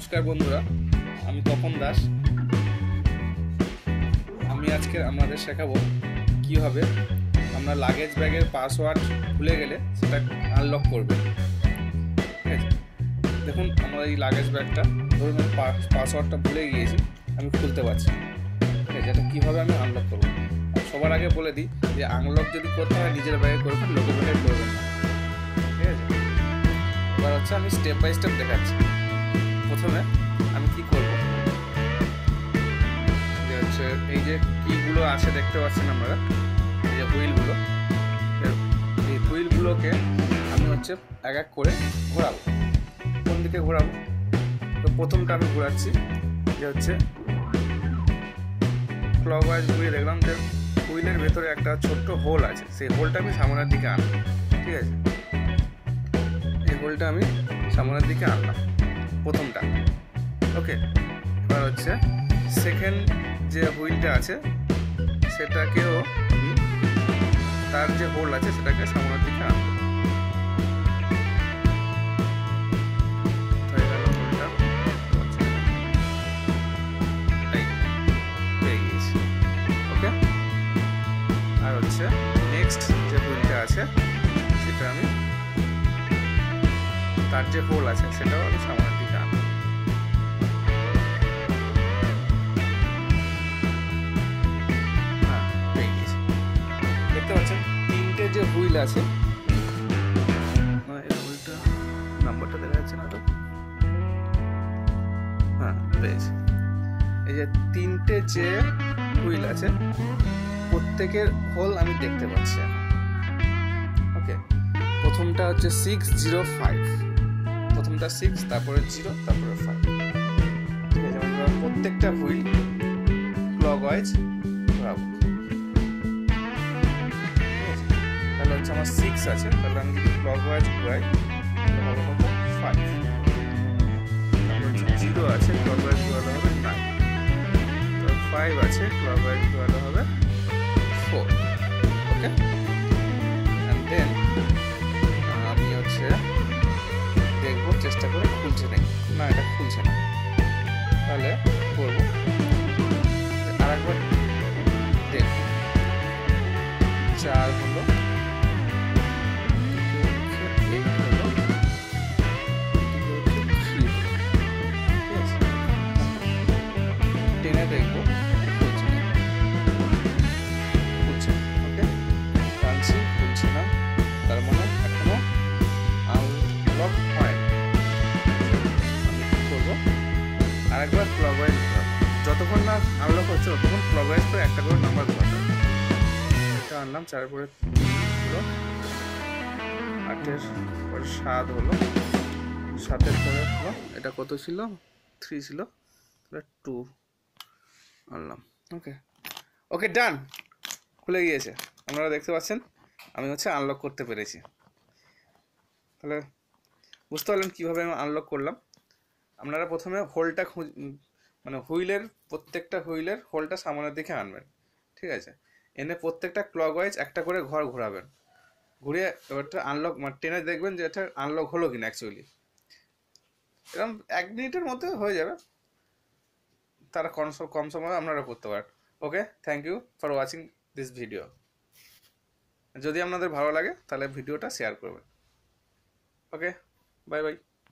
নমস্কার বন্ধুরা, আমি তপন দাস। আমি আজকে আপনাদের শেখাবো কীভাবে আমরা লাগেজ ব্যাগের পাসওয়ার্ড ভুলে গেলে সেটা আনলক করবে। ঠিক আছে, দেখুন আমার এই লাগেজ ব্যাগটা, ধরুন আমি পাসওয়ার্ডটা ভুলে গিয়েছি, আমি খুলতে পারছি না। ঠিক আছে, এটা কীভাবে আমি আনলক করবো। সবার আগে বলে দিই যে আনলক যদি করতে হয় নিজের ব্যাগে করবেন, লোকের ব্যাগে করবেন না। ঠিক আছে, এবার হচ্ছে আমি স্টেপ বাই স্টেপ দেখাচ্ছি। প্রথমে আমি কি করব, যে হচ্ছে এই যে কিগুলো আছে দেখতে পাচ্ছেন আপনারা, এই যে হুইলগুলো, এই হুইলগুলোকে আমি হচ্ছে এক এক করে ঘোরাবো। কোন দিকে ঘোরাবো? তো প্রথমটা আমি ঘোরাচ্ছি, যে হচ্ছে ক্লকওয়াইজ ঘুরিয়ে দেখলাম যে হুইলের ভেতরে একটা ছোট্ট হোল আছে, সেই হোলটা আমি সামনের দিকে আনলাম। ঠিক আছে, এই হোলটা আমি সামনের দিকে আনলাম প্রথমটা। ওকে, এবার হচ্ছে সেকেন্ড যে হুইলটা আছে সেটাকেও আমি তার যে হোল আছে সেটাকে সামনের দিকে আনবো। ওকে, আর হচ্ছে নেক্সট যে হুইলটা আছে সেটা আমি তার যে হোল আছে সেটাও আমি সামনের দিকে আনবো। দেখতে পাচ্ছেন তিনটে যে হুইল আছে, এই হুইলটা নাম্বারটা দেখা যাচ্ছে না তো, হ্যাঁ পেয়েছি। এই যে তিনটে যে হুইল আছে প্রত্যেকের হোল আমি দেখতে পাচ্ছি। ওকে, প্রথমটা হচ্ছে 605, প্রথমটা 6, তারপরে 0, তারপরে 5। ঠিক আছে, আমরা প্রত্যেকটা হুইল ক্লকওয়াইজ ঘোরাবো। তাহলে হচ্ছে আমার 6 আছে, তাহলে আমি যদি ক্লকওয়াইজ ঘোরাই তাহলে হবে 5। তারপর হচ্ছে 0 আছে, ক্লকওয়াইজ ঘোরালে হবে 9। তারপর 5 আছে, ক্লকওয়াইজ ঘোরালে হবে 4। ওকে, অ্যান্ড দেন আমি হচ্ছে দেখবো, চেষ্টা করে খুলছে নাকি না, এটা খুলছে না। তাহলে করবো আরেকবার দেখবো, 4 হলো, 8 হলো, 3। ঠিক আছে, টেনে দেখবো খুলছে না, খুলছে। ওকে, টানছি, খুলছে না, তার মানে এখনো আনলক হয়। আমি কি করবো, আরেকবার ক্লকওয়াইজ ঘোরাবো। যতক্ষণ না আনলক হচ্ছে ততক্ষণ ক্লকওয়াইজ করে একটা করে নাম্বার ঘোরাতে হবে। এটা আনলাম, 4 পরে 3 হলো, 8-এর পরে 7 হলো, 7-এর পরে হলো, এটা কত ছিল, 3 ছিল, তাহলে 2 আনলাম। ওকে ওকে, ডান, খুলে গিয়েছে। আপনারা দেখতে পাচ্ছেন আমি হচ্ছে আনলক করতে পেরেছি। তাহলে বুঝতে পারলেন কীভাবে আমি আনলক করলাম। আপনারা প্রথমে হোলটা মানে হুইলের প্রত্যেকটা হুইলের হোলটা সামনের দিকে আনবেন। ঠিক আছে, এনে প্রত্যেকটা ক্লকওয়াইজ একটা করে ঘর ঘোরাবেন। ঘুরিয়ে এবারটা আনলক মানে টেনে দেখবেন যে এটা আনলক হলো কিনা। অ্যাকচুয়ালি এরকম 1 মিনিটের মধ্যে হয়ে যাবে, তারা কম সময়ে আপনারা করতে পারেন। Okay, thank you for watching this video. যদি আপনাদের ভালো লাগে তাহলে ভিডিওটা শেয়ার করবেন। Okay, bye by.